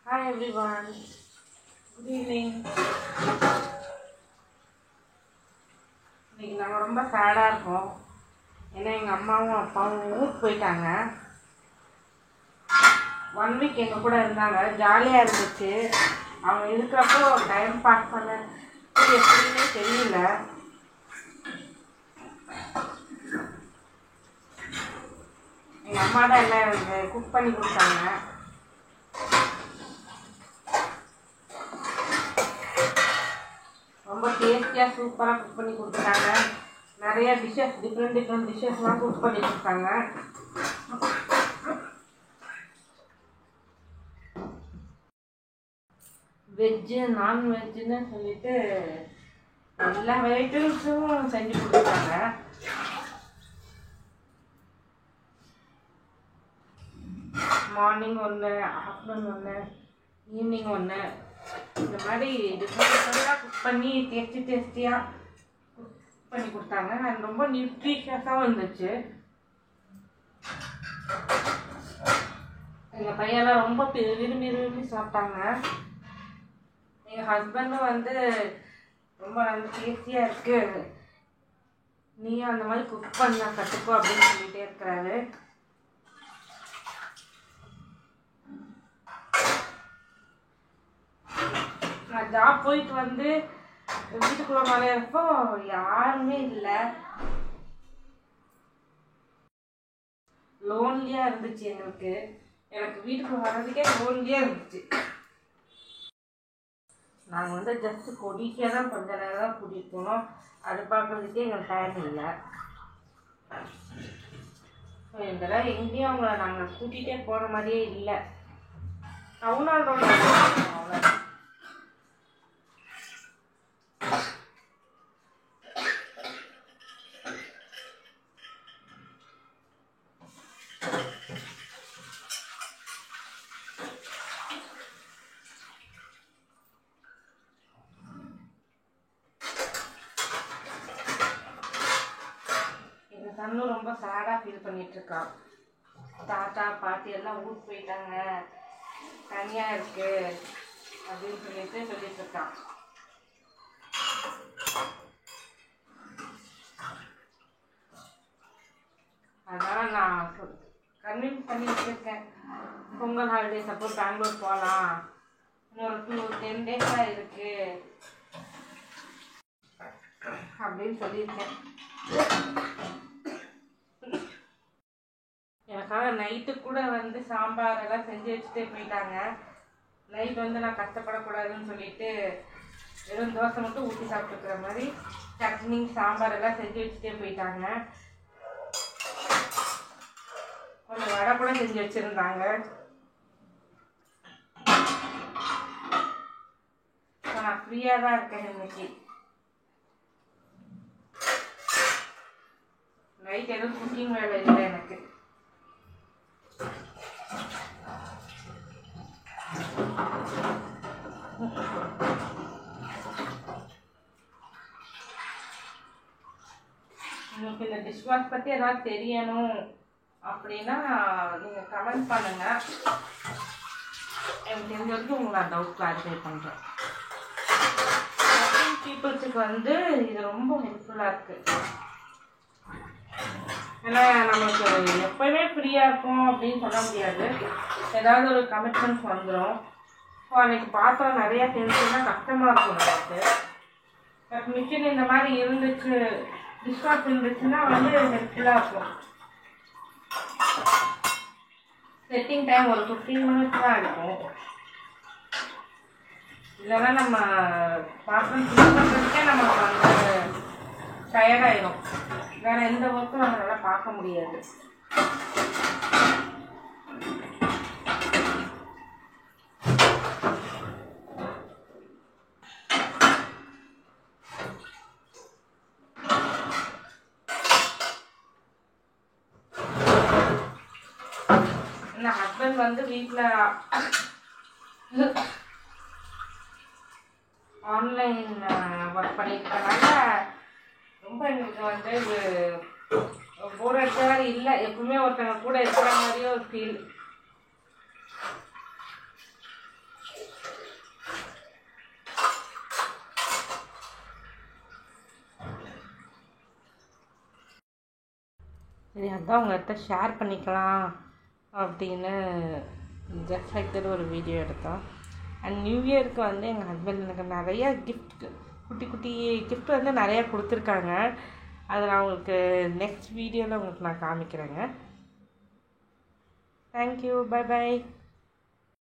Hi everyone. Good evening. இன்னைக்கு நாங்கள் ரொம்ப சேடாக இருக்கோம். ஏன்னா எங்கள் அம்மாவும் அப்பாவும் ஊருக்கு போயிட்டாங்க. 1 வீக் எங்கள் கூட இருந்தாங்க. ஜாலியாக இருந்துச்சு. அவங்க இருக்கிறப்போ டைம் பாஸ் பண்ண எப்படின்னே தெரியல. எங்கள் அம்மா தான் எல்லாம் குக் பண்ணி கொடுத்தாங்க. ரொம்ப டேஸ்டியாக சூப்பராக குக் பண்ணி கொடுத்துட்டாங்க. நிறைய டிஷ்ஷஸ் டிஃப்ரெண்ட் டிஷ்ஷஸ்லாம் குக் பண்ணி கொடுத்தாங்க. வெஜ்ஜு நான்வெஜ்ஜுன்னு சொல்லிட்டு எல்லா வெரைட்டிஸும் செஞ்சு கொடுத்தாங்க. மார்னிங் ஒன்று, ஆஃப்டர்நூன் ஒன்று, ஈவினிங் ஒன்று, இந்த மாதிரி டிஃப்ரெண்டாக குக் பண்ணி டேஸ்டியாக குக் பண்ணி கொடுத்தாங்க. அது ரொம்ப நியூட்ரிஷியஸாகவும் இருந்துச்சு. எங்கள் பையெல்லாம் ரொம்ப விரும்பி சாப்பிட்டாங்க. எங்கள் ஹஸ்பண்டும் ரொம்ப நல்ல டேஸ்டியாக இருக்குது, நீயும் அந்த மாதிரி குக் பண்ண கற்றுக்கோ அப்படின்னு சொல்லிகிட்டே இருக்கிறாரு. நான் ஜாப் போயிட்டு வீட்டுக்குள்ள நுழையிறப்போ யாருமே இல்லை. லோன்லியாக இருந்துச்சு. எனக்கு வீட்டுக்குள்ள வர்றதுக்கே லோன்லியாக இருந்துச்சு. நாங்கள் ஜஸ்ட் கொடிக்கே தான் கொஞ்ச நேரம் தான் கூட்டிகிட்டு போனோம். அது பார்க்குறதுக்கே எங்களுக்கு டைம் இல்லை. ஸோ இதெல்லாம் எங்கேயும் அவங்கள நாங்கள் கூட்டிகிட்டே போகிற மாதிரியே இல்லை. டவுனால் ரோடு அவ்வளோ. சன்னும் ரொம்ப சேடாக ஃபீல் பண்ணிகிட்ருக்கான். தாத்தா பாட்டி எல்லாம் ஊருக்கு போயிட்டாங்க, தனியாக இருக்கு அப்படின்னு சொல்லிட்டுருக்கான். அதனால் நான் கன்வின்ஸ் பண்ணி வச்சுருக்கேன். பொங்கல் ஹாலிடேஸ் அப்போ பெங்களூர் போகலாம், இன்னொரு 10 days தான் இருக்குது அப்படின்னு சொல்லியிருக்கேன். எனக்காக நைட்டு கூட சாம்பார் எல்லாம் செஞ்சு வச்சுட்டே போயிட்டாங்க. நைட் நான் கஷ்டப்படக்கூடாதுன்னு சொல்லிட்டு வெறும் தோசை மட்டும் ஊற்றி சாப்பிட்டுக்கிற மாதிரி சட்னி சாம்பார் எல்லாம் செஞ்சு வச்சுட்டே போயிட்டாங்க. கொஞ்சம் வடை கூட செஞ்சு வச்சுருந்தாங்க. நான் ஃப்ரீயாக தான் இருக்கேன் இன்னைக்கு. நைட் எதுவும் குக்கிங் வேலை இல்லை எனக்கு. உங்களுக்கு இந்த டிஷ் வாஷ் பற்றி ஏதாவது தெரியணும் அப்படின்னா நீங்கள் கமெண்ட் பண்ணுங்கள். எனக்கு தெரிஞ்ச வரைக்கும் உங்களை நான் டவுட் கிளாரிஃபை பண்ணுறேன். பீப்புள்ஸுக்கு இது ரொம்ப ஹெல்ப்ஃபுல்லாக இருக்குது. ஏன்னா நம்மளுக்கு எப்போயுமே ஃப்ரீயாக இருக்கும் அப்படின்னு சொல்ல முடியாது. ஏதாவது ஒரு கமிட்மெண்ட்ஸ் வந்துடும். ஸோ அன்றைக்கி பாத்திரம் நிறையா தெரிஞ்சுன்னா கஷ்டமாக இருக்கும் நமக்கு. பட் மிஷின் இந்த மாதிரி இருந்துச்சு, டிஷ்வாஷ் இருந்துச்சுன்னா ஹெல்ப்ஃபுல்லாக இருக்கும். செட்டிங் டைம் ஒரு 15 minutes தான் இருக்கும். இல்லைன்னா நம்ம பாத்திரம் க்ளீன் பண்ணுறதுக்கே நமக்கு டயர்டாயிடும். வேறு எந்த ஒர்க்கும் நம்மளால பார்க்க முடியாது. என் ஹஸ்பண்ட் வீட்டில் ஆன்லைன் ஒர்க் பண்ணியிருக்கனால ரொம்ப எங்களுக்கு போர் அடிச்ச மாதிரி இல்லை. எப்பவுமே ஒருத்தவங்க கூட இருக்கிற மாதிரியே ஒரு ஃபீல். சரி அதான் உங்கள்கிட்ட ஷேர் பண்ணிக்கலாம் அப்படின்னு ஜஸ்ட் லைக் தட் ஒரு வீடியோ எடுத்தோம். அண்ட் நியூ இயருக்கு வந்து எங்கள் ஹஸ்பண்ட் எனக்கு நிறையா குட்டி குட்டி கிஃப்ட் வந்து நிறையா கொடுத்துருக்காங்க. அதை நான் உங்களுக்கு நெக்ஸ்ட் வீடியோவில் உங்களுக்கு நான் காமிக்கிறேங்க. Thank you, by by.